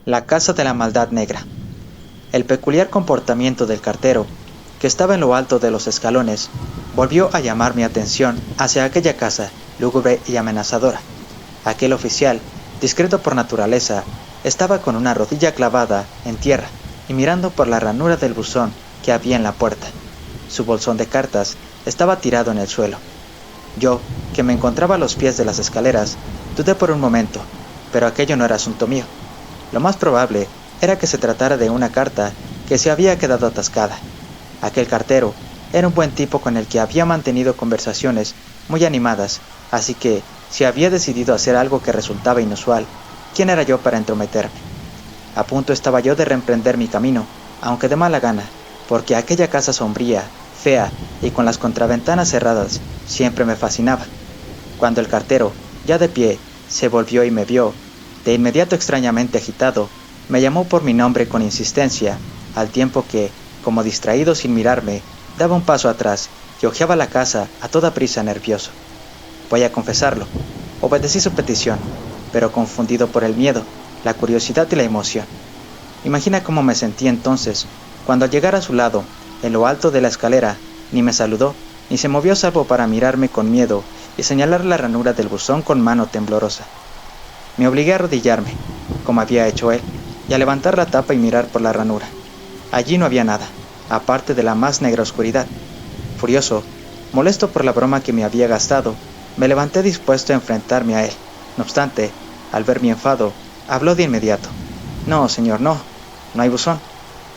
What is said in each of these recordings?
La casa de la maldad negra. El peculiar comportamiento del cartero, que estaba en lo alto de los escalones, volvió a llamar mi atención hacia aquella casa lúgubre y amenazadora. Aquel oficial, discreto por naturaleza, estaba con una rodilla clavada en tierra y mirando por la ranura del buzón que había en la puerta. Su bolsón de cartas estaba tirado en el suelo. Yo, que me encontraba a los pies de las escaleras, dudé por un momento, pero aquello no era asunto mío. Lo más probable era que se tratara de una carta que se había quedado atascada. Aquel cartero era un buen tipo con el que había mantenido conversaciones muy animadas, así que, si había decidido hacer algo que resultaba inusual, ¿quién era yo para entrometerme? A punto estaba yo de reemprender mi camino, aunque de mala gana, porque aquella casa sombría, fea y con las contraventanas cerradas siempre me fascinaba. Cuando el cartero, ya de pie, se volvió y me vio, de inmediato extrañamente agitado, me llamó por mi nombre con insistencia, al tiempo que, como distraído sin mirarme, daba un paso atrás y hojeaba la casa a toda prisa nervioso. Voy a confesarlo, obedecí su petición, pero confundido por el miedo, la curiosidad y la emoción. Imagina cómo me sentí entonces, cuando al llegar a su lado, en lo alto de la escalera, ni me saludó, ni se movió salvo para mirarme con miedo y señalar la ranura del buzón con mano temblorosa. Me obligué a arrodillarme, como había hecho él, y a levantar la tapa y mirar por la ranura. Allí no había nada, aparte de la más negra oscuridad. Furioso, molesto por la broma que me había gastado, me levanté dispuesto a enfrentarme a él. No obstante, al ver mi enfado, habló de inmediato. No, señor, no hay buzón.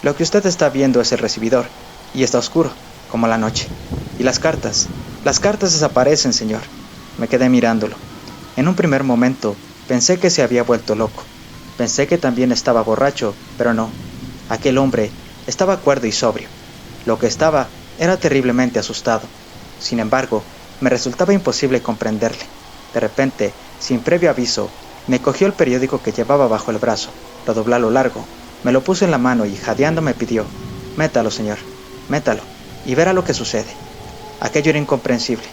Lo que usted está viendo es el recibidor, y está oscuro, como la noche. Y las cartas desaparecen, señor. Me quedé mirándolo. En un primer momento, pensé que se había vuelto loco. Pensé que también estaba borracho, pero no. Aquel hombre estaba cuerdo y sobrio. Lo que estaba era terriblemente asustado. Sin embargo, me resultaba imposible comprenderle. De repente, sin previo aviso, me cogió el periódico que llevaba bajo el brazo, lo dobló a lo largo, me lo puso en la mano y jadeando me pidió: «Métalo, señor, métalo, y verá lo que sucede». Aquello era incomprensible.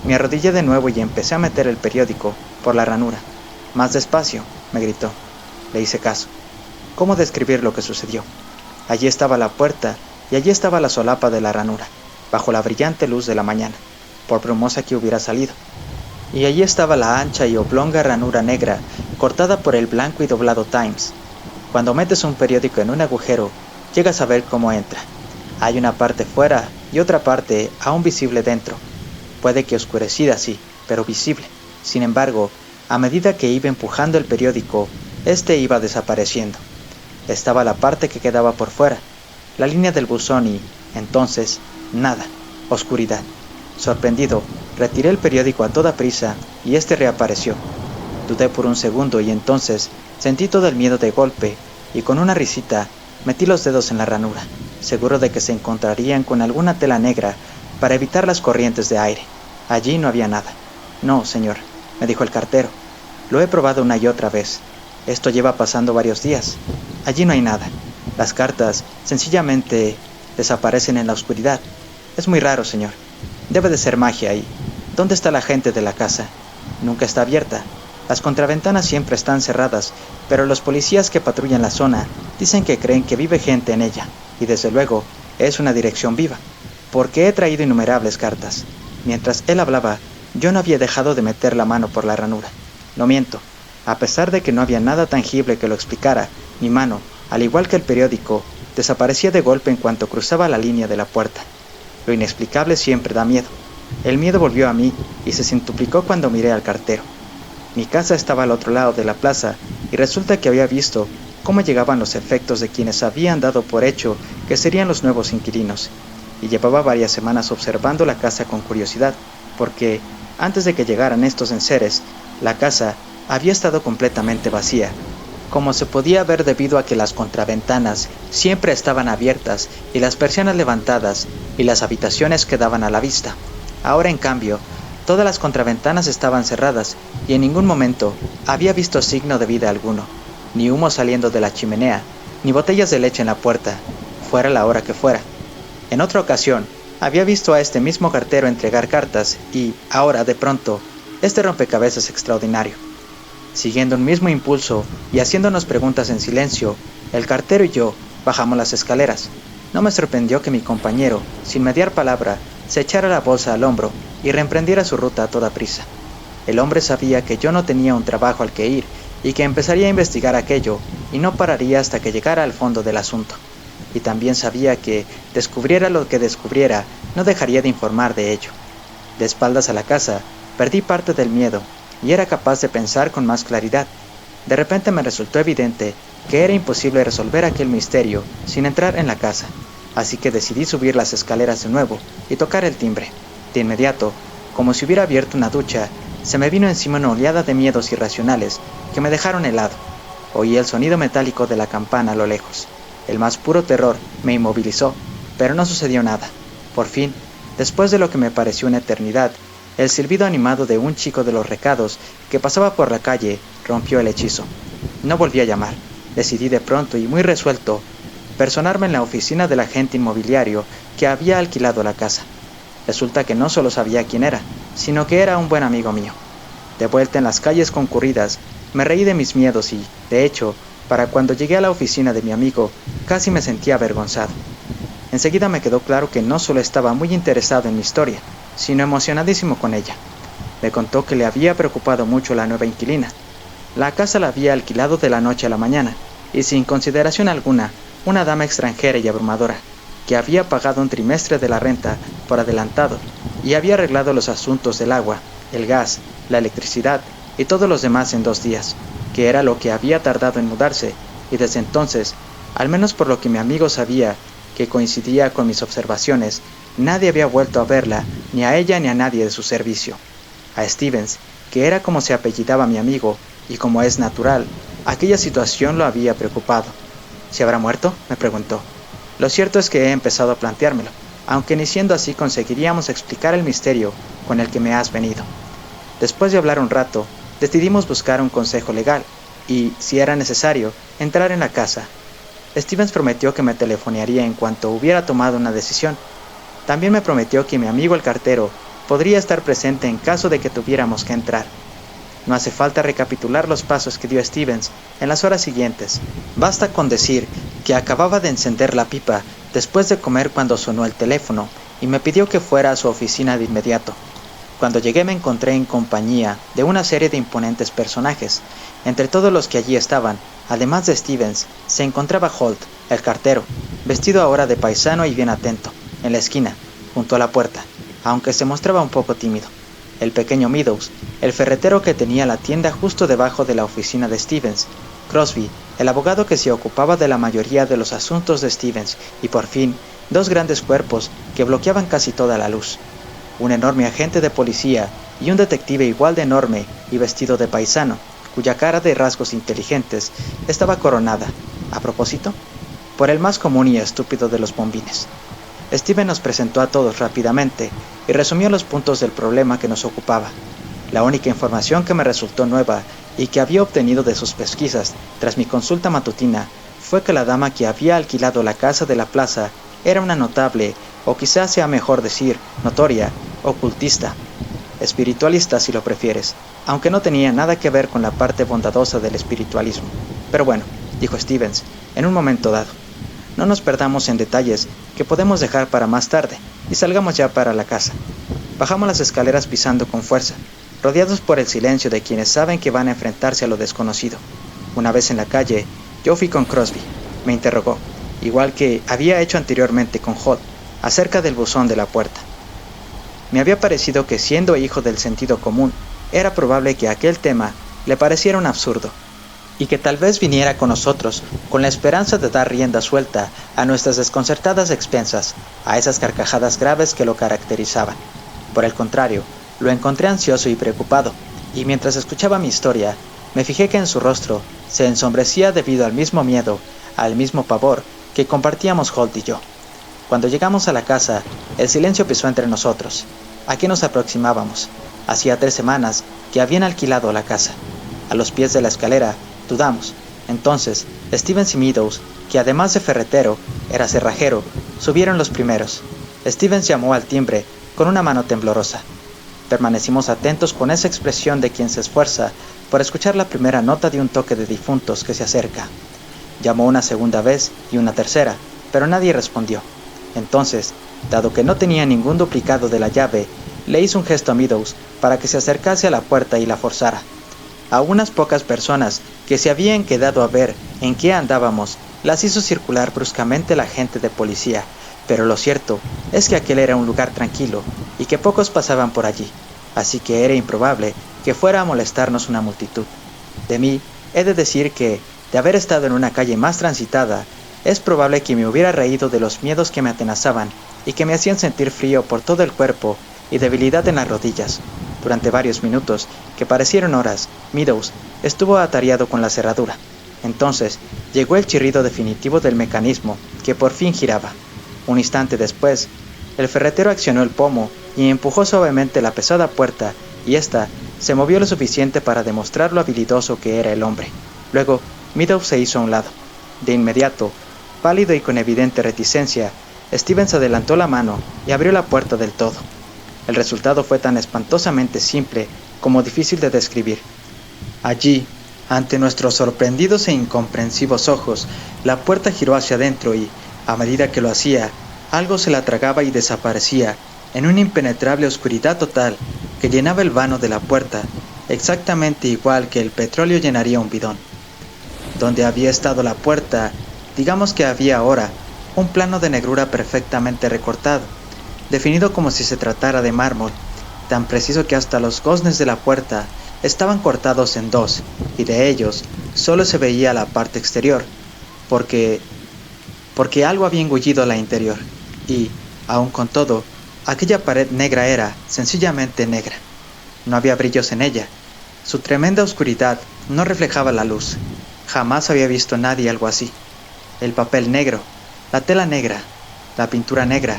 Me arrodillé de nuevo y empecé a meter el periódico por la ranura. «Más despacio», me gritó. Le hice caso. ¿Cómo describir lo que sucedió? Allí estaba la puerta y allí estaba la solapa de la ranura, bajo la brillante luz de la mañana, por brumosa que hubiera salido. Y allí estaba la ancha y oblonga ranura negra, cortada por el blanco y doblado Times. Cuando metes un periódico en un agujero, llegas a ver cómo entra. Hay una parte fuera y otra parte aún visible dentro. Puede que oscurecida, sí, pero visible. Sin embargo, a medida que iba empujando el periódico, este iba desapareciendo. Estaba la parte que quedaba por fuera, la línea del buzón y, entonces, nada, oscuridad. Sorprendido, retiré el periódico a toda prisa y este reapareció. Dudé por un segundo y entonces sentí todo el miedo de golpe y con una risita metí los dedos en la ranura, seguro de que se encontrarían con alguna tela negra para evitar las corrientes de aire. Allí no había nada. «No, señor», me dijo el cartero. «Lo he probado una y otra vez. Esto lleva pasando varios días. Allí no hay nada. Las cartas sencillamente desaparecen en la oscuridad. Es muy raro, señor. Debe de ser magia ahí. ¿Dónde está la gente de la casa? Nunca está abierta. Las contraventanas siempre están cerradas, pero los policías que patrullan la zona dicen que creen que vive gente en ella, y desde luego es una dirección viva, porque he traído innumerables cartas». Mientras él hablaba, yo no había dejado de meter la mano por la ranura. No miento. A pesar de que no había nada tangible que lo explicara, mi mano, al igual que el periódico, desaparecía de golpe en cuanto cruzaba la línea de la puerta. Lo inexplicable siempre da miedo. El miedo volvió a mí y se centuplicó cuando miré al cartero. Mi casa estaba al otro lado de la plaza y resulta que había visto cómo llegaban los efectos de quienes habían dado por hecho que serían los nuevos inquilinos, y llevaba varias semanas observando la casa con curiosidad, porque antes de que llegaran estos enseres, la casa había estado completamente vacía, como se podía ver debido a que las contraventanas siempre estaban abiertas y las persianas levantadas y las habitaciones quedaban a la vista. Ahora, en cambio, todas las contraventanas estaban cerradas y en ningún momento había visto signo de vida alguno, ni humo saliendo de la chimenea, ni botellas de leche en la puerta, fuera la hora que fuera. En otra ocasión, había visto a este mismo cartero entregar cartas y, ahora, de pronto, este rompecabezas extraordinario. Siguiendo un mismo impulso y haciéndonos preguntas en silencio, el cartero y yo bajamos las escaleras. No me sorprendió que mi compañero, sin mediar palabra, se echara la bolsa al hombro y reemprendiera su ruta a toda prisa. El hombre sabía que yo no tenía un trabajo al que ir y que empezaría a investigar aquello y no pararía hasta que llegara al fondo del asunto. Y también sabía que, descubriera lo que descubriera, no dejaría de informar de ello. De espaldas a la casa, perdí parte del miedo y era capaz de pensar con más claridad. De repente me resultó evidente que era imposible resolver aquel misterio sin entrar en la casa, así que decidí subir las escaleras de nuevo y tocar el timbre. De inmediato, como si hubiera abierto una ducha, se me vino encima una oleada de miedos irracionales que me dejaron helado. Oí el sonido metálico de la campana a lo lejos. El más puro terror me inmovilizó, pero no sucedió nada. Por fin, después de lo que me pareció una eternidad, el silbido animado de un chico de los recados que pasaba por la calle rompió el hechizo. No volví a llamar. Decidí de pronto y muy resuelto personarme en la oficina del agente inmobiliario que había alquilado la casa. Resulta que no solo sabía quién era, sino que era un buen amigo mío. De vuelta en las calles concurridas, me reí de mis miedos y, de hecho, para cuando llegué a la oficina de mi amigo, casi me sentía avergonzado. Enseguida me quedó claro que no solo estaba muy interesado en mi historia, sino emocionadísimo con ella. Me contó que le había preocupado mucho la nueva inquilina. La casa la había alquilado de la noche a la mañana, y sin consideración alguna, una dama extranjera y abrumadora, que había pagado un trimestre de la renta por adelantado, y había arreglado los asuntos del agua, el gas, la electricidad y todos los demás en 2 días, que era lo que había tardado en mudarse, y desde entonces, al menos por lo que mi amigo sabía, que coincidía con mis observaciones, nadie había vuelto a verla, ni a ella ni a nadie de su servicio. A Stevens, que era como se apellidaba mi amigo, y como es natural, aquella situación lo había preocupado. ¿Se habrá muerto?, me preguntó. Lo cierto es que he empezado a planteármelo, aunque ni siendo así conseguiríamos explicar el misterio con el que me has venido. Después de hablar un rato, decidimos buscar un consejo legal, y, si era necesario, entrar en la casa. Stevens prometió que me telefonearía en cuanto hubiera tomado una decisión. También me prometió que mi amigo el cartero podría estar presente en caso de que tuviéramos que entrar. No hace falta recapitular los pasos que dio Stevens en las horas siguientes. Basta con decir que acababa de encender la pipa después de comer cuando sonó el teléfono y me pidió que fuera a su oficina de inmediato. Cuando llegué me encontré en compañía de una serie de imponentes personajes. Entre todos los que allí estaban, además de Stevens, se encontraba Holt, el cartero, vestido ahora de paisano y bien atento, en la esquina, junto a la puerta, aunque se mostraba un poco tímido. El pequeño Meadows, el ferretero que tenía la tienda justo debajo de la oficina de Stevens, Crosby, el abogado que se ocupaba de la mayoría de los asuntos de Stevens, y por fin, 2 grandes cuerpos que bloqueaban casi toda la luz. Un enorme agente de policía y un detective igual de enorme y vestido de paisano, cuya cara de rasgos inteligentes estaba coronada, a propósito, por el más común y estúpido de los bombines. Steven nos presentó a todos rápidamente y resumió los puntos del problema que nos ocupaba. La única información que me resultó nueva y que había obtenido de sus pesquisas tras mi consulta matutina fue que la dama que había alquilado la casa de la plaza era una notable, o quizás sea mejor decir, notoria, ocultista, espiritualista si lo prefieres, aunque no tenía nada que ver con la parte bondadosa del espiritualismo. Pero bueno, dijo Stevens, en un momento dado. No nos perdamos en detalles que podemos dejar para más tarde y salgamos ya para la casa. Bajamos las escaleras pisando con fuerza, rodeados por el silencio de quienes saben que van a enfrentarse a lo desconocido. Una vez en la calle, yo fui con Crosby. Me interrogó, igual que había hecho anteriormente con Holt, acerca del buzón de la puerta. Me había parecido que, siendo hijo del sentido común, era probable que aquel tema le pareciera un absurdo, y que tal vez viniera con nosotros con la esperanza de dar rienda suelta a nuestras desconcertadas expensas, a esas carcajadas graves que lo caracterizaban. Por el contrario, lo encontré ansioso y preocupado, y mientras escuchaba mi historia, me fijé que en su rostro se ensombrecía debido al mismo miedo, al mismo pavor que compartíamos Holt y yo. Cuando llegamos a la casa, el silencio pesó entre nosotros. ¿A qué nos aproximábamos? Hacía 3 semanas que habían alquilado la casa. A los pies de la escalera, dudamos. Entonces, Stevens y Meadows, que además de ferretero, era cerrajero, subieron los primeros. Stevens llamó al timbre con una mano temblorosa. Permanecimos atentos con esa expresión de quien se esfuerza por escuchar la primera nota de un toque de difuntos que se acerca. Llamó una segunda vez y una tercera, pero nadie respondió. Entonces, dado que no tenía ningún duplicado de la llave, le hizo un gesto a Meadows para que se acercase a la puerta y la forzara. A unas pocas personas que se habían quedado a ver en qué andábamos, las hizo circular bruscamente el agente de policía, pero lo cierto es que aquel era un lugar tranquilo y que pocos pasaban por allí, así que era improbable que fuera a molestarnos una multitud. De mí, he de decir que, de haber estado en una calle más transitada, es probable que me hubiera reído de los miedos que me atenazaban y que me hacían sentir frío por todo el cuerpo y debilidad en las rodillas. Durante varios minutos, que parecieron horas, Meadows estuvo atareado con la cerradura. Entonces, llegó el chirrido definitivo del mecanismo, que por fin giraba. Un instante después, el ferretero accionó el pomo y empujó suavemente la pesada puerta, y ésta se movió lo suficiente para demostrar lo habilidoso que era el hombre. Luego, Meadows se hizo a un lado. De inmediato, pálido y con evidente reticencia, Stevens adelantó la mano y abrió la puerta del todo. El resultado fue tan espantosamente simple como difícil de describir. Allí, ante nuestros sorprendidos e incomprensivos ojos, la puerta giró hacia adentro y, a medida que lo hacía, algo se la tragaba y desaparecía en una impenetrable oscuridad total que llenaba el vano de la puerta, exactamente igual que el petróleo llenaría un bidón. Donde había estado la puerta, digamos que había ahora un plano de negrura perfectamente recortado, definido como si se tratara de mármol, tan preciso que hasta los goznes de la puerta estaban cortados en dos, y de ellos solo se veía la parte exterior, porque algo había engullido la interior, y, aun con todo, aquella pared negra era sencillamente negra. No había brillos en ella. Su tremenda oscuridad no reflejaba la luz. Jamás había visto nadie algo así. El papel negro, la tela negra, la pintura negra,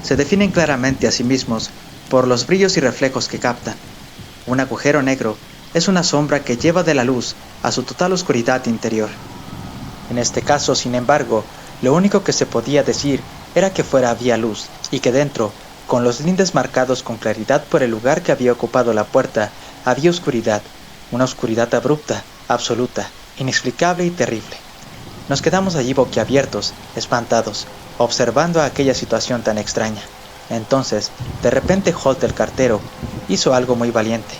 se definen claramente a sí mismos por los brillos y reflejos que captan. Un agujero negro es una sombra que lleva de la luz a su total oscuridad interior. En este caso, sin embargo, lo único que se podía decir era que fuera había luz, y que dentro, con los lindes marcados con claridad por el lugar que había ocupado la puerta, había oscuridad, una oscuridad abrupta, absoluta, inexplicable y terrible. Nos quedamos allí boquiabiertos, espantados, observando aquella situación tan extraña. Entonces, de repente Holt el cartero hizo algo muy valiente.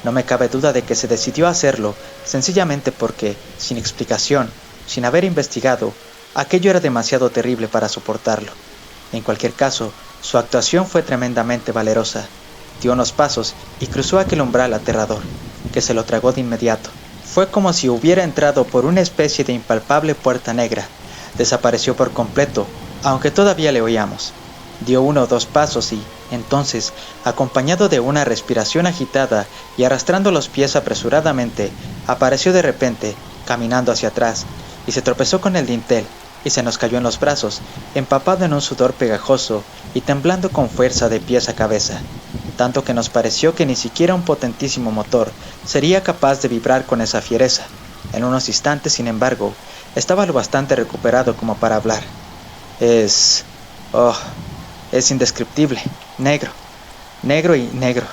No me cabe duda de que se decidió a hacerlo, sencillamente porque, sin explicación, sin haber investigado, aquello era demasiado terrible para soportarlo. En cualquier caso, su actuación fue tremendamente valerosa. Dio unos pasos y cruzó aquel umbral aterrador, que se lo tragó de inmediato. Fue como si hubiera entrado por una especie de impalpable puerta negra. Desapareció por completo, aunque todavía le oíamos. Dio 1 o 2 pasos y, entonces, acompañado de una respiración agitada y arrastrando los pies apresuradamente, apareció de repente, caminando hacia atrás, y se tropezó con el dintel, y se nos cayó en los brazos, empapado en un sudor pegajoso y temblando con fuerza de pies a cabeza, tanto que nos pareció que ni siquiera un potentísimo motor sería capaz de vibrar con esa fiereza. En unos instantes, sin embargo, estaba lo bastante recuperado como para hablar. Es indescriptible, negro y negro.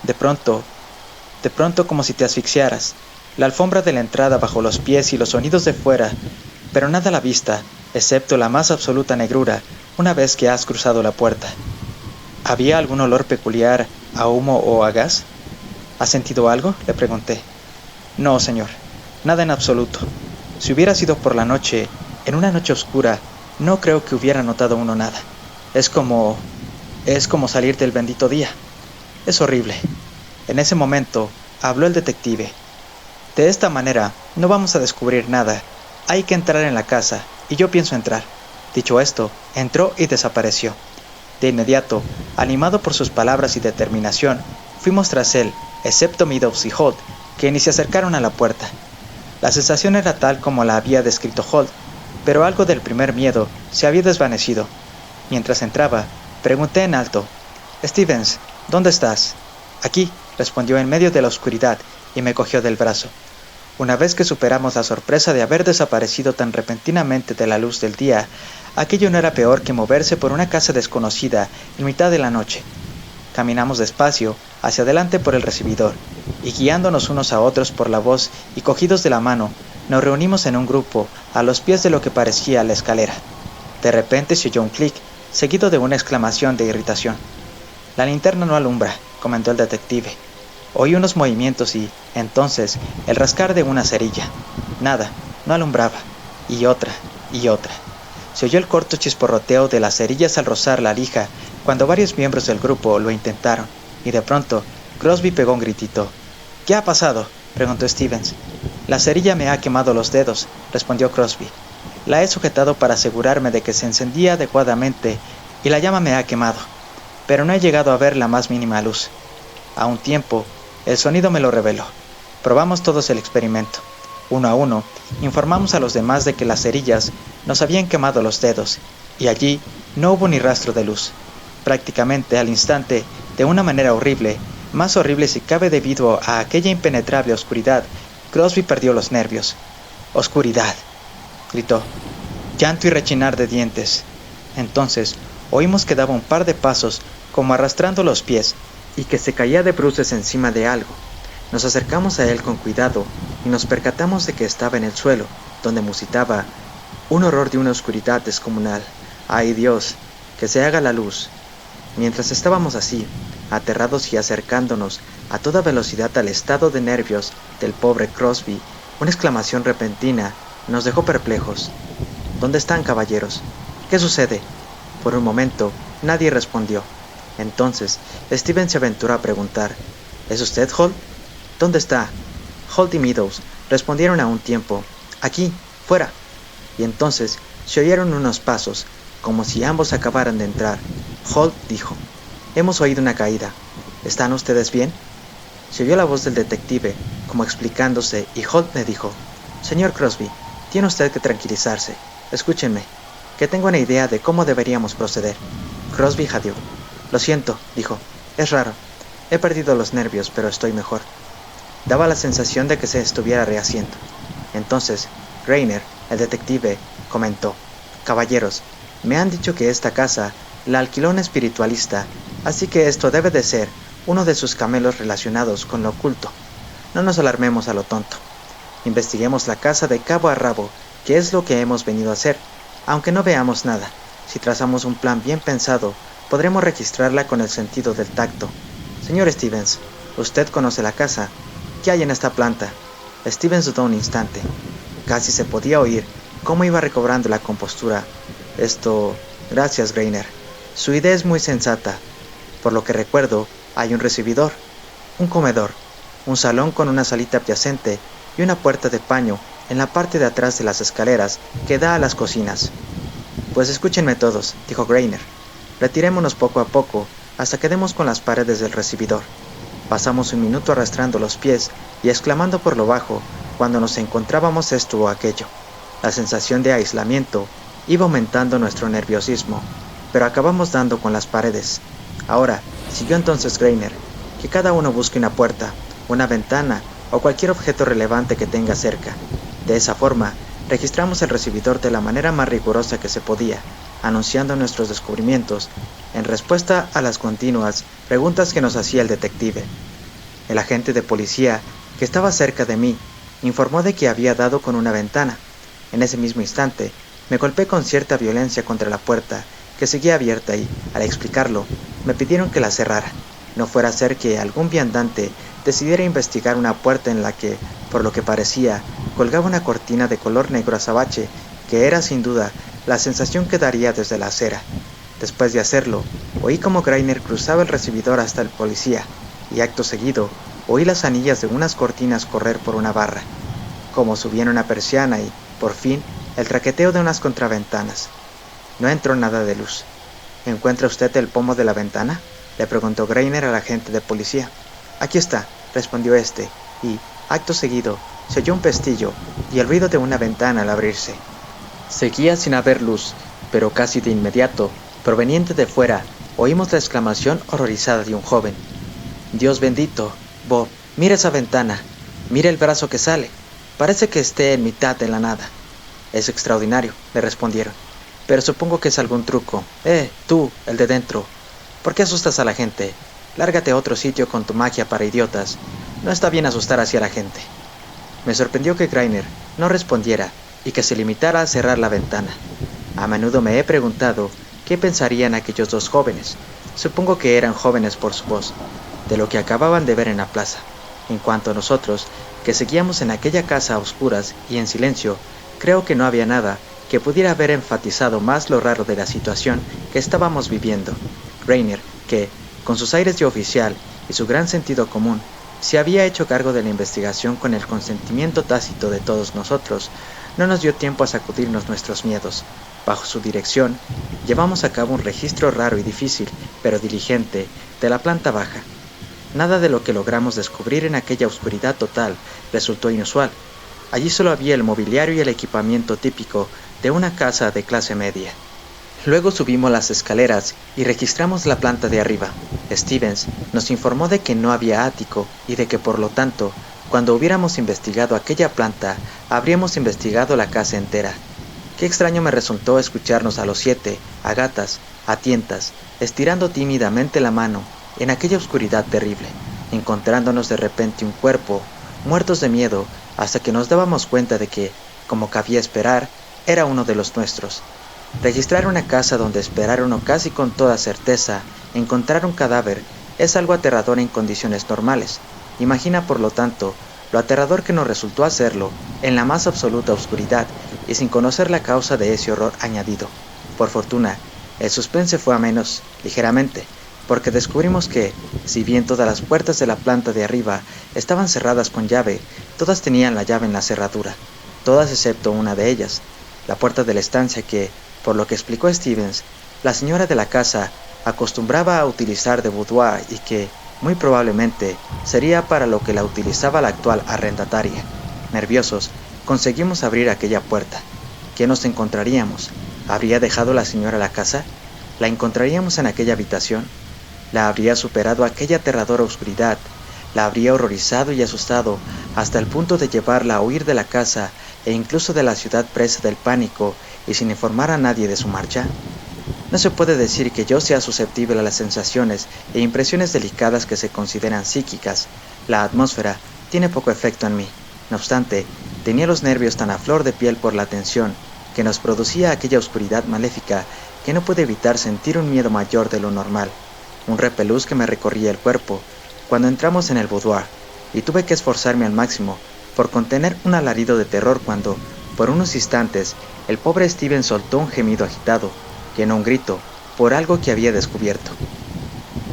De pronto como si te asfixiaras. La alfombra de la entrada bajo los pies y los sonidos de fuera, pero nada a la vista, excepto la más absoluta negrura, una vez que has cruzado la puerta. ¿Había algún olor peculiar a humo o a gas? ¿Has sentido algo?, le pregunté. No, señor, nada en absoluto. Si hubiera sido por la noche, en una noche oscura, no creo que hubiera notado uno nada. Es como salir del bendito día. Es horrible. En ese momento, habló el detective. De esta manera, no vamos a descubrir nada. Hay que entrar en la casa, y yo pienso entrar. Dicho esto, entró y desapareció. De inmediato, animado por sus palabras y determinación, fuimos tras él, excepto Meadows y Holt, que ni se acercaron a la puerta. La sensación era tal como la había descrito Holt, pero algo del primer miedo se había desvanecido. Mientras entraba, pregunté en alto: «Stevens, ¿dónde estás?» «Aquí», respondió en medio de la oscuridad, y me cogió del brazo. Una vez que superamos la sorpresa de haber desaparecido tan repentinamente de la luz del día, aquello no era peor que moverse por una casa desconocida en mitad de la noche. Caminamos despacio hacia adelante por el recibidor, y guiándonos unos a otros por la voz y cogidos de la mano, nos reunimos en un grupo a los pies de lo que parecía la escalera. De repente se oyó un clic, seguido de una exclamación de irritación. «La linterna no alumbra», comentó el detective. Oí unos movimientos y, entonces, el rascar de una cerilla. Nada, no alumbraba. Y otra, y otra. Se oyó el corto chisporroteo de las cerillas al rozar la lija cuando varios miembros del grupo lo intentaron, y de pronto, Crosby pegó un gritito. «¿Qué ha pasado?», preguntó Stevens. «La cerilla me ha quemado los dedos», respondió Crosby. «La he sujetado para asegurarme de que se encendía adecuadamente y la llama me ha quemado, pero no he llegado a ver la más mínima luz. A un tiempo, el sonido me lo reveló. Probamos todos el experimento. Uno a uno, informamos a los demás de que las cerillas nos habían quemado los dedos, y allí no hubo ni rastro de luz. Prácticamente al instante, de una manera horrible, más horrible si cabe debido a aquella impenetrable oscuridad, Crosby perdió los nervios. «¡Oscuridad!», gritó. Llanto y rechinar de dientes. Entonces, oímos que daba un par de pasos, como arrastrando los pies, y que se caía de bruces encima de algo. Nos acercamos a él con cuidado y nos percatamos de que estaba en el suelo, donde musitaba. Un horror de una oscuridad descomunal. ¡Ay Dios! ¡Que se haga la luz! Mientras estábamos así, aterrados y acercándonos a toda velocidad al estado de nervios del pobre Crosby, una exclamación repentina nos dejó perplejos. «¿Dónde están, caballeros? ¿Qué sucede?». Por un momento, nadie respondió. Entonces, Steven se aventuró a preguntar: «¿Es usted Holt?». «¿Dónde está?». Holt y Meadows respondieron a un tiempo: «Aquí, fuera». Y entonces se oyeron unos pasos, como si ambos acabaran de entrar. Holt dijo: «Hemos oído una caída. ¿Están ustedes bien?». Se oyó la voz del detective, como explicándose, y Holt me dijo: «Señor Crosby, tiene usted que tranquilizarse. Escúchenme, que tengo una idea de cómo deberíamos proceder». Crosby jadeó. «Lo siento», dijo. «Es raro. He perdido los nervios, pero estoy mejor». Daba la sensación de que se estuviera rehaciendo. Entonces, Greiner, el detective, comentó: «Caballeros, me han dicho que esta casa la alquiló un espiritualista, así que esto debe de ser uno de sus camelos relacionados con lo oculto. No nos alarmemos a lo tonto. Investiguemos la casa de cabo a rabo, que es lo que hemos venido a hacer, aunque no veamos nada. Si trazamos un plan bien pensado, podremos registrarla con el sentido del tacto. Señor Stevens, usted conoce la casa. ¿Qué hay en esta planta?». Stevens dudó un instante. Casi se podía oír cómo iba recobrando la compostura. «Gracias, Greiner. Su idea es muy sensata. Por lo que recuerdo, hay un recibidor, un comedor, un salón con una salita adyacente y una puerta de paño en la parte de atrás de las escaleras que da a las cocinas». «Pues escúchenme todos», dijo Greiner. «Retirémonos poco a poco hasta que demos con las paredes del recibidor». Pasamos un minuto arrastrando los pies y exclamando por lo bajo cuando nos encontrábamos esto o aquello. La sensación de aislamiento iba aumentando nuestro nerviosismo, pero acabamos dando con las paredes. «Ahora», siguió entonces Greiner, «que cada uno busque una puerta, una ventana o cualquier objeto relevante que tenga cerca. De esa forma, registramos el recibidor de la manera más rigurosa que se podía, anunciando nuestros descubrimientos, en respuesta a las continuas preguntas que nos hacía el detective. El agente de policía, que estaba cerca de mí, informó de que había dado con una ventana. En ese mismo instante, me golpeé con cierta violencia contra la puerta, que seguía abierta y, al explicarlo, me pidieron que la cerrara. No fuera a ser que algún viandante decidiera investigar una puerta en la que, por lo que parecía, colgaba una cortina de color negro azabache, que era sin duda la sensación que daría desde la acera. Después de hacerlo, oí como Greiner cruzaba el recibidor hasta el policía, y acto seguido, oí las anillas de unas cortinas correr por una barra, como subían una persiana y, por fin, el traqueteo de unas contraventanas. No entró nada de luz. «¿Encuentra usted el pomo de la ventana?», le preguntó Greiner al agente de policía. «Aquí está», respondió este, y, acto seguido, se oyó un pestillo y el ruido de una ventana al abrirse. Seguía sin haber luz, pero casi de inmediato, proveniente de fuera, oímos la exclamación horrorizada de un joven. «Dios bendito, Bob, mira esa ventana, mira el brazo que sale, parece que esté en mitad de la nada». «Es extraordinario», le respondieron, «pero supongo que es algún truco. Tú, el de dentro, ¿por qué asustas a la gente? Lárgate a otro sitio con tu magia para idiotas. No está bien asustar así a la gente. Me sorprendió que Greiner no respondiera y que se limitara a cerrar la ventana. A menudo me he preguntado qué pensarían aquellos dos jóvenes. Supongo que eran jóvenes por su voz, de lo que acababan de ver en la plaza. En cuanto a nosotros, que seguíamos en aquella casa a oscuras y en silencio, creo que no había nada que pudiera haber enfatizado más lo raro de la situación que estábamos viviendo. Greiner, que, con sus aires de oficial y su gran sentido común, se había hecho cargo de la investigación con el consentimiento tácito de todos nosotros, no nos dio tiempo a sacudirnos nuestros miedos. Bajo su dirección, llevamos a cabo un registro raro y difícil, pero diligente, de la planta baja. Nada de lo que logramos descubrir en aquella oscuridad total resultó inusual. Allí solo había el mobiliario y el equipamiento típico de una casa de clase media. Luego subimos las escaleras y registramos la planta de arriba. Stevens nos informó de que no había ático y de que por lo tanto, cuando hubiéramos investigado aquella planta, habríamos investigado la casa entera. Qué extraño me resultó escucharnos a los 7, a gatas, a tientas, estirando tímidamente la mano en aquella oscuridad terrible, encontrándonos de repente un cuerpo, muertos de miedo, hasta que nos dábamos cuenta de que, como cabía esperar, era uno de los nuestros. Registrar una casa donde esperar uno casi con toda certeza encontrar un cadáver es algo aterrador en condiciones normales. Imagina, por lo tanto, lo aterrador que nos resultó hacerlo en la más absoluta oscuridad y sin conocer la causa de ese horror añadido. Por fortuna, el suspense fue a menos, ligeramente, porque descubrimos que, si bien todas las puertas de la planta de arriba estaban cerradas con llave, todas tenían la llave en la cerradura, todas excepto una de ellas, la puerta de la estancia que, por lo que explicó Stevens, la señora de la casa acostumbraba a utilizar de boudoir y que, muy probablemente, sería para lo que la utilizaba la actual arrendataria. Nerviosos, conseguimos abrir aquella puerta. ¿Qué nos encontraríamos? ¿Habría dejado la señora la casa? ¿La encontraríamos en aquella habitación? ¿La habría superado aquella aterradora oscuridad? ¿La habría horrorizado y asustado hasta el punto de llevarla a huir de la casa e incluso de la ciudad presa del pánico y sin informar a nadie de su marcha? No se puede decir que yo sea susceptible a las sensaciones e impresiones delicadas que se consideran psíquicas. La atmósfera tiene poco efecto en mí. No obstante, tenía los nervios tan a flor de piel por la tensión que nos producía aquella oscuridad maléfica que no pude evitar sentir un miedo mayor de lo normal, un repelús que me recorría el cuerpo cuando entramos en el boudoir, y tuve que esforzarme al máximo por contener un alarido de terror cuando, por unos instantes, el pobre Steven soltó un gemido agitado, que no un grito, por algo que había descubierto.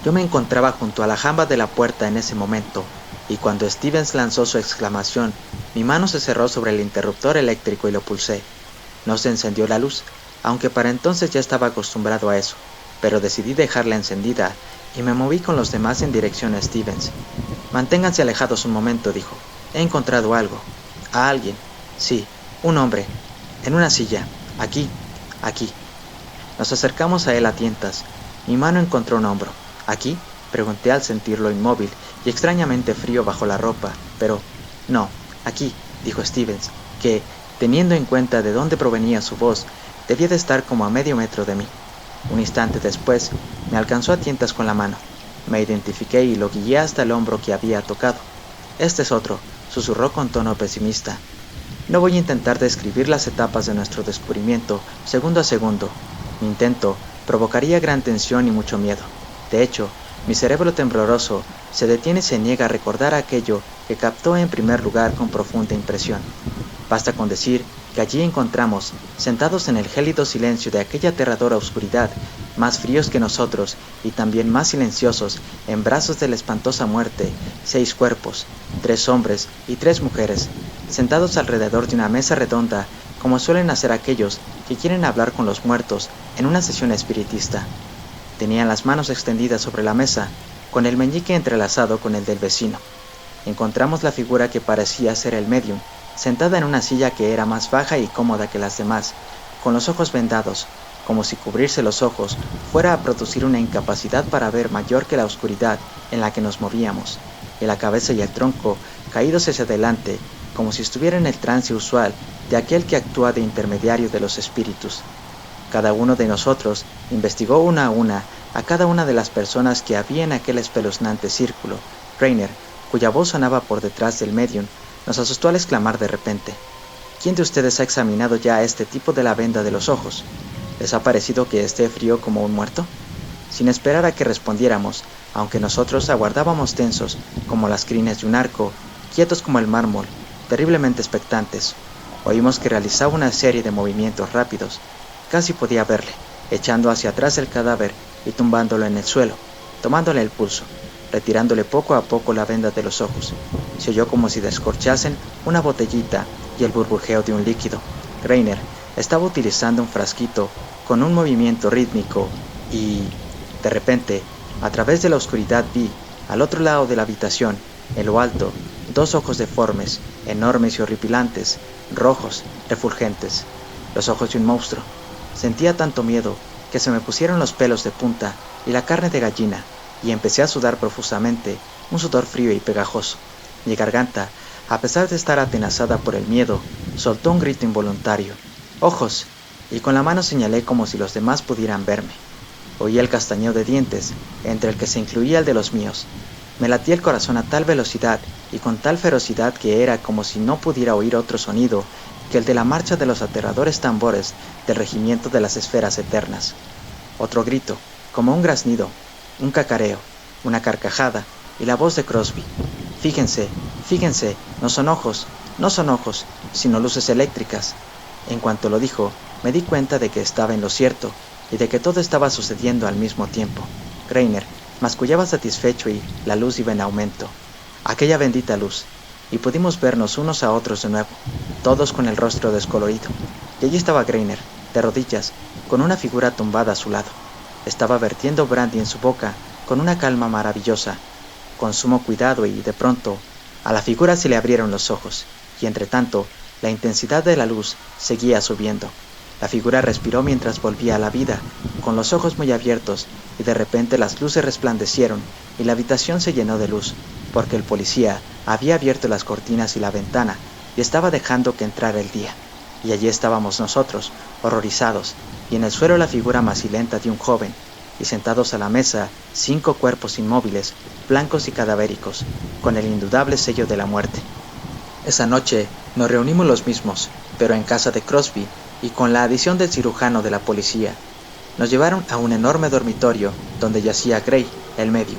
Yo me encontraba junto a la jamba de la puerta en ese momento, y cuando Stevens lanzó su exclamación, mi mano se cerró sobre el interruptor eléctrico y lo pulsé. No se encendió la luz, aunque para entonces ya estaba acostumbrado a eso, pero decidí dejarla encendida y me moví con los demás en dirección a Stevens. Manténganse alejados un momento, dijo. He encontrado algo. A alguien. Sí, un hombre. En una silla. Aquí. Aquí. Nos acercamos a él a tientas. Mi mano encontró un hombro. ¿Aquí? Pregunté al sentirlo inmóvil y extrañamente frío bajo la ropa, pero no, aquí, dijo Stevens, que, teniendo en cuenta de dónde provenía su voz, debía de estar como a medio metro de mí. Un instante después, me alcanzó a tientas con la mano. Me identifiqué y lo guié hasta el hombro que había tocado. Este es otro, susurró con tono pesimista. No voy a intentar describir las etapas de nuestro descubrimiento segundo a segundo. Mi intento provocaría gran tensión y mucho miedo. De hecho, mi cerebro tembloroso se detiene y se niega a recordar aquello que captó en primer lugar con profunda impresión. Basta con decir que allí encontramos, sentados en el gélido silencio de aquella aterradora oscuridad, más fríos que nosotros y también más silenciosos, en brazos de la espantosa muerte, 6 cuerpos, 3 hombres y 3 mujeres, sentados alrededor de una mesa redonda, como suelen hacer aquellos que quieren hablar con los muertos en una sesión espiritista. Tenían las manos extendidas sobre la mesa, con el meñique entrelazado con el del vecino. Encontramos la figura que parecía ser el médium, sentada en una silla que era más baja y cómoda que las demás, con los ojos vendados, como si cubrirse los ojos fuera a producir una incapacidad para ver mayor que la oscuridad en la que nos movíamos, y la cabeza y el tronco caídos hacia adelante, como si estuviera en el trance usual de aquel que actúa de intermediario de los espíritus. Cada uno de nosotros investigó una a una a cada una de las personas que había en aquel espeluznante círculo. Rainer, cuya voz sonaba por detrás del medium, nos asustó al exclamar de repente: ¿Quién de ustedes ha examinado ya a este tipo de la venda de los ojos? ¿Les ha parecido que esté frío como un muerto? Sin esperar a que respondiéramos, aunque nosotros aguardábamos tensos como las crines de un arco, quietos como el mármol, terriblemente expectantes, oímos que realizaba una serie de movimientos rápidos. Casi podía verle, echando hacia atrás el cadáver y tumbándolo en el suelo, tomándole el pulso, retirándole poco a poco la venda de los ojos. Se oyó como si descorchasen una botellita y el burbujeo de un líquido. Rainer estaba utilizando un frasquito con un movimiento rítmico y, de repente, a través de la oscuridad vi, al otro lado de la habitación, en lo alto, dos ojos deformes, enormes y horripilantes, rojos, refulgentes, los ojos de un monstruo. Sentía tanto miedo que se me pusieron los pelos de punta y la carne de gallina, y empecé a sudar profusamente, un sudor frío y pegajoso. Mi garganta, a pesar de estar atenazada por el miedo, soltó un grito involuntario: ¡Ojos! Y con la mano señalé como si los demás pudieran verme. Oí el castañeo de dientes, entre el que se incluía el de los míos. Me latía el corazón a tal velocidad y con tal ferocidad que era como si no pudiera oír otro sonido que el de la marcha de los aterradores tambores del regimiento de las esferas eternas. Otro grito, como un graznido, un cacareo, una carcajada y la voz de Crosby: Fíjense, fíjense, no son ojos, sino luces eléctricas. En cuanto lo dijo, me di cuenta de que estaba en lo cierto y de que todo estaba sucediendo al mismo tiempo. Rainer mascullaba satisfecho y la luz iba en aumento. Aquella bendita luz, y pudimos vernos unos a otros de nuevo, todos con el rostro descolorido. Y allí estaba Rainer, de rodillas, con una figura tumbada a su lado. Estaba vertiendo brandy en su boca con una calma maravillosa, con sumo cuidado, y de pronto a la figura se le abrieron los ojos, y entre tanto la intensidad de la luz seguía subiendo. La figura respiró mientras volvía a la vida, con los ojos muy abiertos, y de repente las luces resplandecieron y la habitación se llenó de luz, porque el policía había abierto las cortinas y la ventana y estaba dejando que entrara el día. Y allí estábamos nosotros, horrorizados, y en el suelo la figura macilenta de un joven, y sentados a la mesa 5 cuerpos inmóviles, blancos y cadavéricos, con el indudable sello de la muerte. Esa noche nos reunimos los mismos, pero en casa de Crosby, y con la adición del cirujano de la policía. Nos llevaron a un enorme dormitorio donde yacía Gray, el médium.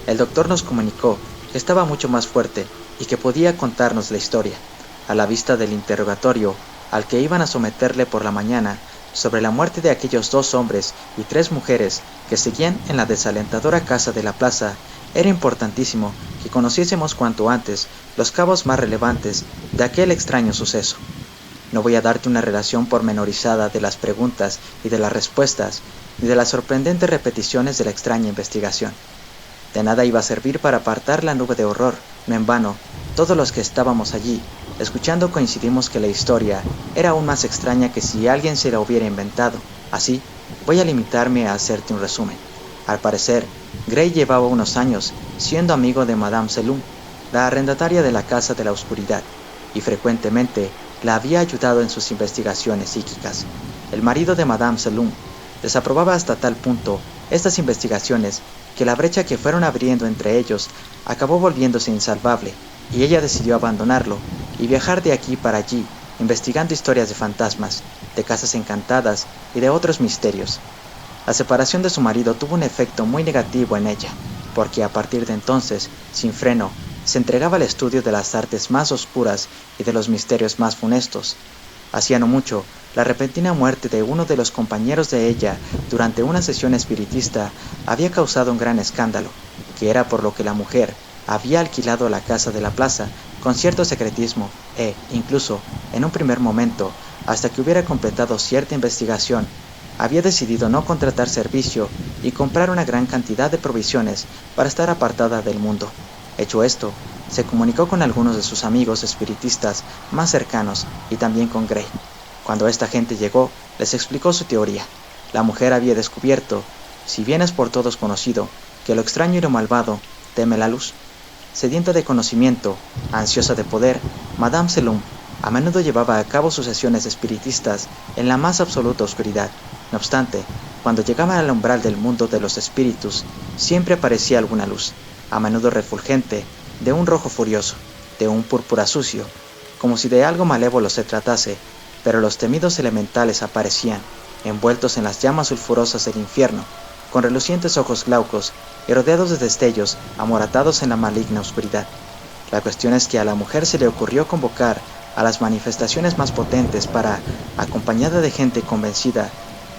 El doctor nos comunicó que estaba mucho más fuerte y que podía contarnos la historia, a la vista del interrogatorio al que iban a someterle por la mañana sobre la muerte de aquellos 2 hombres y 3 mujeres que seguían en la desalentadora casa de la plaza. Era importantísimo que conociésemos cuanto antes los cabos más relevantes de aquel extraño suceso. No voy a darte una relación pormenorizada de las preguntas y de las respuestas, ni de las sorprendentes repeticiones de la extraña investigación. De nada iba a servir para apartar la nube de horror. No en vano, todos los que estábamos allí, escuchando, coincidimos que la historia era aún más extraña que si alguien se la hubiera inventado. Así, voy a limitarme a hacerte un resumen. Al parecer, Gray llevaba unos años siendo amigo de Madame Selum, la arrendataria de la Casa de la Oscuridad, y frecuentemente la había ayudado en sus investigaciones psíquicas. El marido de Madame Selum desaprobaba hasta tal punto estas investigaciones que la brecha que fueron abriendo entre ellos acabó volviéndose insalvable, y ella decidió abandonarlo y viajar de aquí para allí, investigando historias de fantasmas, de casas encantadas y de otros misterios. La separación de su marido tuvo un efecto muy negativo en ella, porque a partir de entonces, sin freno, se entregaba al estudio de las artes más oscuras y de los misterios más funestos. Hacía no mucho, la repentina muerte de uno de los compañeros de ella durante una sesión espiritista había causado un gran escándalo, que era por lo que la mujer había alquilado la casa de la plaza con cierto secretismo e, incluso, en un primer momento, hasta que hubiera completado cierta investigación, había decidido no contratar servicio y comprar una gran cantidad de provisiones para estar apartada del mundo. Hecho esto, se comunicó con algunos de sus amigos espiritistas más cercanos y también con Gray. Cuando esta gente llegó, les explicó su teoría. La mujer había descubierto, si bien es por todos conocido, que lo extraño y lo malvado teme la luz. Sedienta de conocimiento, ansiosa de poder, Madame Selum A menudo llevaba a cabo sus sesiones espiritistas en la más absoluta oscuridad. No obstante, cuando llegaban al umbral del mundo de los espíritus, siempre aparecía alguna luz, a menudo refulgente, de un rojo furioso, de un púrpura sucio, como si de algo malévolo se tratase, pero los temidos elementales aparecían, envueltos en las llamas sulfurosas del infierno, con relucientes ojos glaucos y rodeados de destellos amoratados en la maligna oscuridad. La cuestión es que a la mujer se le ocurrió convocar a las manifestaciones más potentes para, acompañada de gente convencida,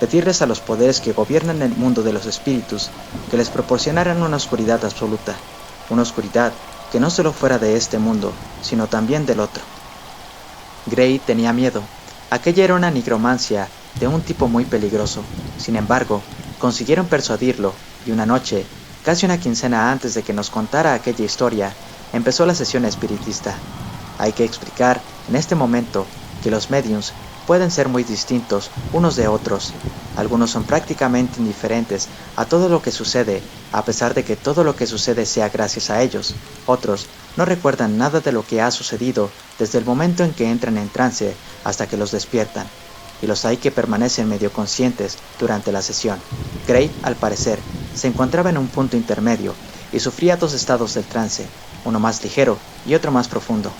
pedirles a los poderes que gobiernan el mundo de los espíritus que les proporcionaran una oscuridad absoluta, una oscuridad que no solo fuera de este mundo, sino también del otro. Gray tenía miedo. Aquella era una nigromancia de un tipo muy peligroso. Sin embargo, consiguieron persuadirlo y una noche, casi una quincena antes de que nos contara aquella historia, empezó la sesión espiritista. Hay que explicar en este momento que los mediums pueden ser muy distintos unos de otros. Algunos son prácticamente indiferentes a todo lo que sucede, a pesar de que todo lo que sucede sea gracias a ellos. Otros no recuerdan nada de lo que ha sucedido desde el momento en que entran en trance hasta que los despiertan. Y los hay que permanecen medio conscientes durante la sesión. Gray, al parecer, se encontraba en un punto intermedio y sufría dos estados del trance, uno más ligero y otro más profundo.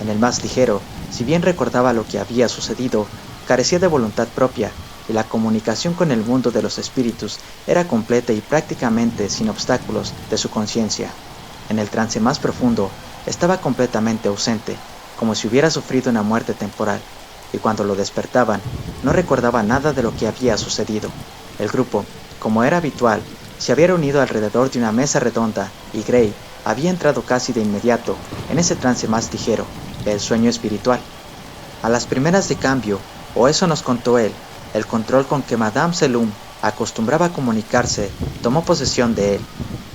En el más ligero, si bien recordaba lo que había sucedido, carecía de voluntad propia y la comunicación con el mundo de los espíritus era completa y prácticamente sin obstáculos de su conciencia. En el trance más profundo, estaba completamente ausente, como si hubiera sufrido una muerte temporal, y cuando lo despertaban, no recordaba nada de lo que había sucedido. El grupo, como era habitual, se había reunido alrededor de una mesa redonda y Gray había entrado casi de inmediato en ese trance más ligero, el sueño espiritual. A las primeras de cambio, o eso nos contó él, el control con que Madame Selum acostumbraba a comunicarse tomó posesión de él.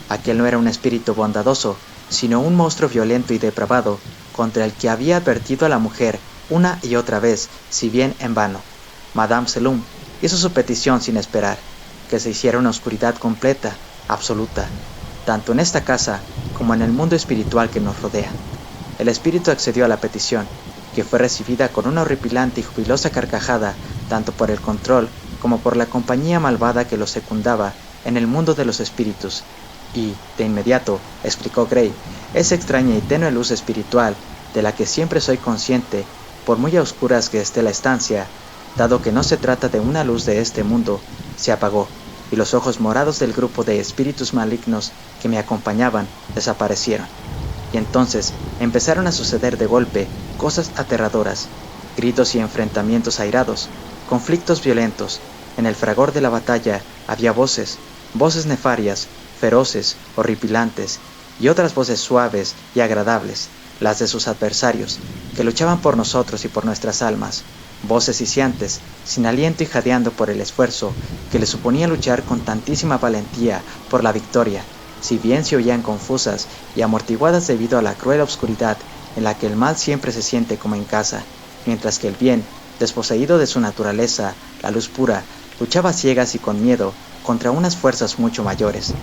Aquel no era un espíritu bondadoso, sino un monstruo violento y depravado, contra el que había advertido a la mujer una y otra vez, si bien en vano. Madame Selum hizo su petición sin esperar, que se hiciera una oscuridad completa, absoluta, tanto en esta casa como en el mundo espiritual que nos rodea. El espíritu accedió a la petición, que fue recibida con una horripilante y jubilosa carcajada, tanto por el control como por la compañía malvada que lo secundaba en el mundo de los espíritus. Y, de inmediato, explicó Gray, esa extraña y tenue luz espiritual, de la que siempre soy consciente, por muy a oscuras que esté la estancia, dado que no se trata de una luz de este mundo, se apagó, y los ojos morados del grupo de espíritus malignos que me acompañaban desaparecieron. Y entonces empezaron a suceder de golpe cosas aterradoras, gritos y enfrentamientos airados, conflictos violentos. En el fragor de la batalla había voces nefarias, feroces, horripilantes, y otras voces suaves y agradables, las de sus adversarios, que luchaban por nosotros y por nuestras almas, voces sisiantes, sin aliento y jadeando por el esfuerzo que les suponía luchar con tantísima valentía por la victoria, si bien se oían confusas y amortiguadas debido a la cruel obscuridad en la que el mal siempre se siente como en casa, mientras que el bien, desposeído de su naturaleza, la luz pura, luchaba ciegas y con miedo contra unas fuerzas mucho mayores.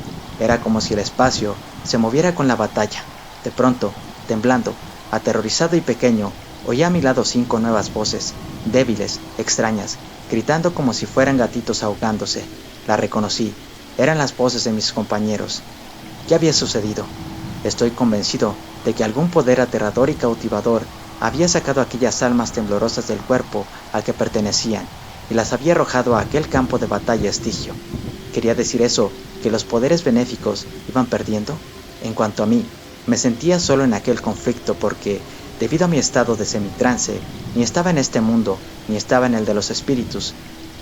Era como si el espacio se moviera con la batalla. De pronto, temblando, aterrorizado y pequeño, oía a mi lado 5 nuevas voces, débiles, extrañas, gritando como si fueran gatitos ahogándose. La reconocí. Eran las voces de mis compañeros. ¿Qué había sucedido? Estoy convencido de que algún poder aterrador y cautivador había sacado aquellas almas temblorosas del cuerpo al que pertenecían y las había arrojado a aquel campo de batalla estigio. ¿Quería decir eso que los poderes benéficos iban perdiendo? En cuanto a mí, me sentía solo en aquel conflicto porque, debido a mi estado de semitrance, ni estaba en este mundo, ni estaba en el de los espíritus.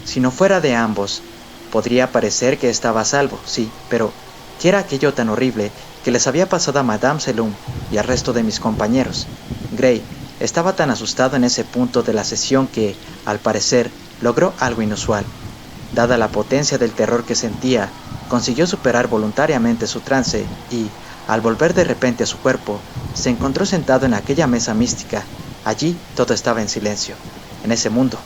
Si no fuera de ambos, podría parecer que estaba a salvo, sí, pero ¿qué era aquello tan horrible que les había pasado a Madame Selum y al resto de mis compañeros? Gray estaba tan asustado en ese punto de la sesión que, al parecer, logró algo inusual. Dada la potencia del terror que sentía, consiguió superar voluntariamente su trance y, al volver de repente a su cuerpo, se encontró sentado en aquella mesa mística. Allí todo estaba en silencio, en ese mundo,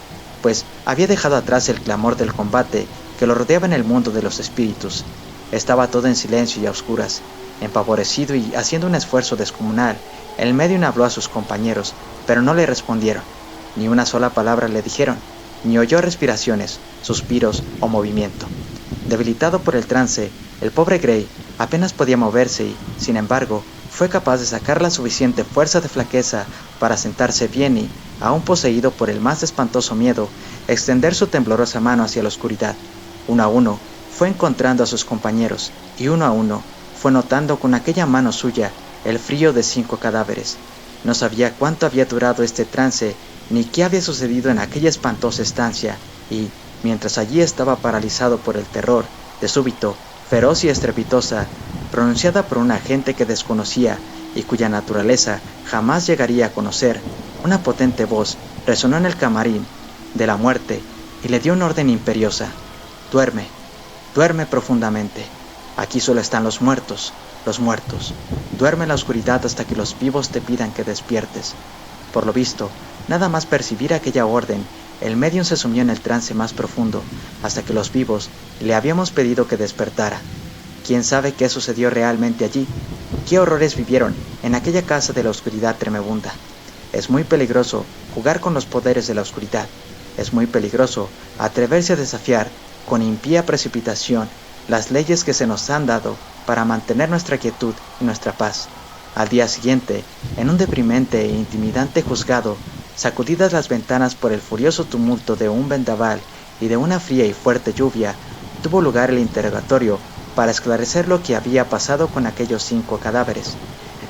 pues había dejado atrás el clamor del combate que lo rodeaba en el mundo de los espíritus. Estaba todo en silencio y a oscuras. Empavorecido y haciendo un esfuerzo descomunal, el medium habló a sus compañeros, pero no le respondieron. Ni una sola palabra le dijeron, ni oyó respiraciones, suspiros o movimiento. Debilitado por el trance, el pobre Gray apenas podía moverse y, sin embargo, fue capaz de sacar la suficiente fuerza de flaqueza para sentarse bien y, aún poseído por el más espantoso miedo, extender su temblorosa mano hacia la oscuridad. Uno a uno fue encontrando a sus compañeros y uno a uno fue notando con aquella mano suya el frío de 5 cadáveres. No sabía cuánto había durado este trance ni qué había sucedido en aquella espantosa estancia y, mientras allí estaba paralizado por el terror, de súbito, feroz y estrepitosa, pronunciada por una gente que desconocía y cuya naturaleza jamás llegaría a conocer, una potente voz resonó en el camarín de la muerte y le dio una orden imperiosa: duerme, duerme profundamente, aquí solo están los muertos, duerme en la oscuridad hasta que los vivos te pidan que despiertes. Por lo visto, nada más percibir aquella orden, el médium se sumió en el trance más profundo, hasta que los vivos le habíamos pedido que despertara. ¿Quién sabe qué sucedió realmente allí? ¿Qué horrores vivieron en aquella casa de la oscuridad tremebunda? Es muy peligroso jugar con los poderes de la oscuridad. Es muy peligroso atreverse a desafiar con impía precipitación las leyes que se nos han dado para mantener nuestra quietud y nuestra paz. Al día siguiente, en un deprimente e intimidante juzgado, sacudidas las ventanas por el furioso tumulto de un vendaval y de una fría y fuerte lluvia, tuvo lugar el interrogatorio para esclarecer lo que había pasado con aquellos 5 cadáveres.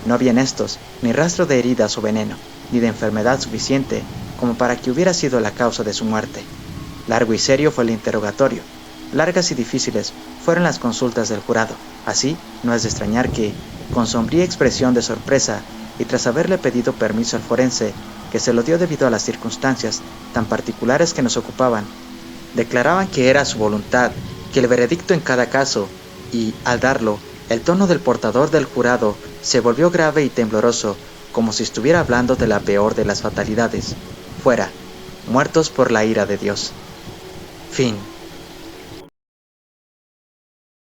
No había en estos ni rastro de heridas o veneno, ni de enfermedad suficiente como para que hubiera sido la causa de su muerte. Largo y serio fue el interrogatorio. Largas y difíciles fueron las consultas del jurado. Así, no es de extrañar que, con sombría expresión de sorpresa, y tras haberle pedido permiso al forense, que se lo dio debido a las circunstancias tan particulares que nos ocupaban, declaraban que era su voluntad que el veredicto en cada caso, y, al darlo, el tono del portador del jurado se volvió grave y tembloroso, como si estuviera hablando de la peor de las fatalidades, fuera, muertos por la ira de Dios. Fin.